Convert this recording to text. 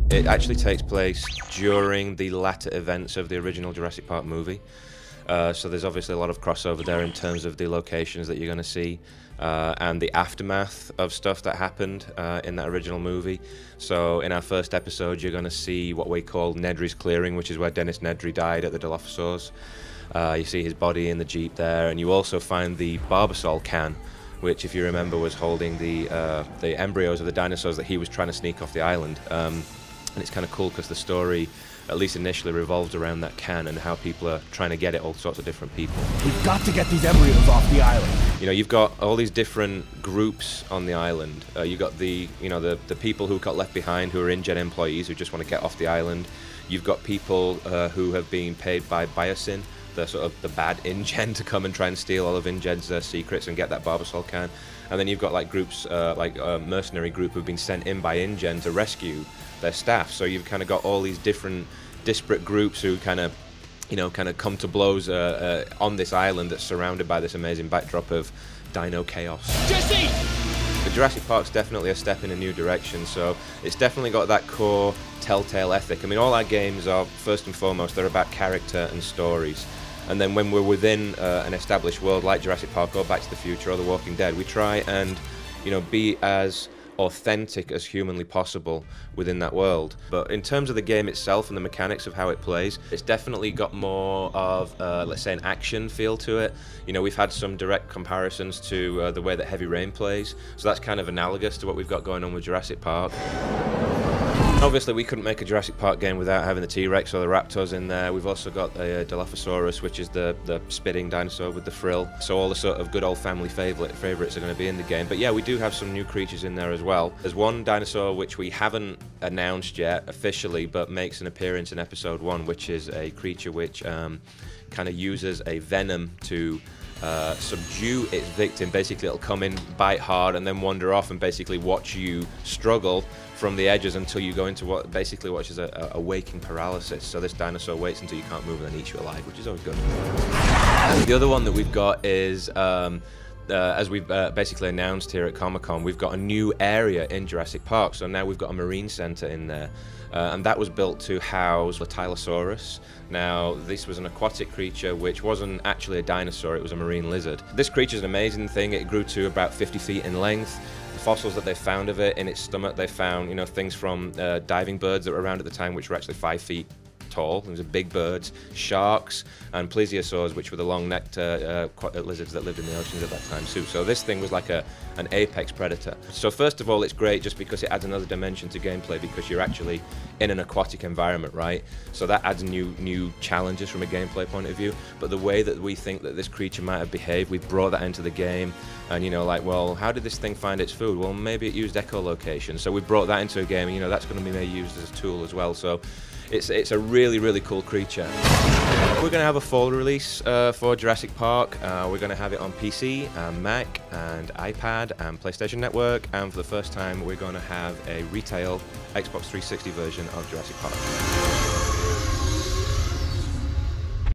It actually takes place during the latter events of the original Jurassic Park movie. So there's obviously a lot of crossover there in terms of the locations that you're going to see and the aftermath of stuff that happened in that original movie. So in our first episode, you're going to see what we call Nedry's Clearing, which is where Dennis Nedry died at the Dilophosaurs. You see his body in the Jeep there, and you also find the Barbasol can, which, if you remember, was holding the embryos of the dinosaurs that he was trying to sneak off the island. And it's kind of cool because the story, at least initially, revolves around that can and how people are trying to get it, all sorts of different people. We've got to get these embryos off the island. You know, you've got all these different groups on the island. You've got the people who got left behind, who are InGen employees who just want to get off the island. You've got people who have been paid by Biosyn, the sort of the bad InGen, to come and try and steal all of InGen's secrets and get that Barbasol can. And then you've got like groups, like a mercenary group who've been sent in by InGen to rescue their staff. So you've kind of got all these different disparate groups who kind of come to blows on this island that's surrounded by this amazing backdrop of dino chaos. Jesse! The Jurassic Park's definitely a step in a new direction, so it's definitely got that core Telltale ethic. I mean, all our games are, first and foremost, they're about character and stories. And then when we're within an established world like Jurassic Park or Back to the Future or The Walking Dead, we try and, be as authentic as humanly possible within that world. But in terms of the game itself and the mechanics of how it plays, it's definitely got more of, let's say, an action feel to it. We've had some direct comparisons to the way that Heavy Rain plays, so that's kind of analogous to what we've got going on with Jurassic Park. Obviously, we couldn't make a Jurassic Park game without having the T-Rex or the Raptors in there. We've also got the Dilophosaurus, which is the spitting dinosaur with the frill. So all the sort of good old family favourites are going to be in the game. But yeah, we do have some new creatures in there as well. There's one dinosaur which we haven't announced yet officially, but makes an appearance in episode 1, which is a creature which kind of uses a venom to subdue its victim. Basically, it'll come in, bite hard, and then wander off and basically watch you struggle from the edges until you go into what is a waking paralysis. So this dinosaur waits until you can't move and then eats you alive, which is always good. The other one that we've got is, as we've basically announced here at Comic-Con, we've got a new area in Jurassic Park. So now we've got a marine center in there. And that was built to house the Tylosaurus. Now, this was an aquatic creature which wasn't actually a dinosaur, it was a marine lizard. This creature is an amazing thing. It grew to about 50 feet in length. The fossils that they found of it, in its stomach, they found things from diving birds that were around at the time, which were actually 5 feet tall. These are big birds, sharks, and plesiosaurs, which were the long-necked lizards that lived in the oceans at that time too. So this thing was like an apex predator. So first of all, it's great just because it adds another dimension to gameplay, because you're actually in an aquatic environment, right? So that adds new challenges from a gameplay point of view. But the way that we think that this creature might have behaved, we've brought that into the game. And well, how did this thing find its food? Well, maybe it used echolocation. So we brought that into a game, and that's going to be used as a tool as well. So it's a really, really cool creature. We're going to have a fall release for Jurassic Park. We're going to have it on PC, and Mac, and iPad, and PlayStation Network. And for the first time, we're going to have a retail Xbox 360 version of Jurassic Park.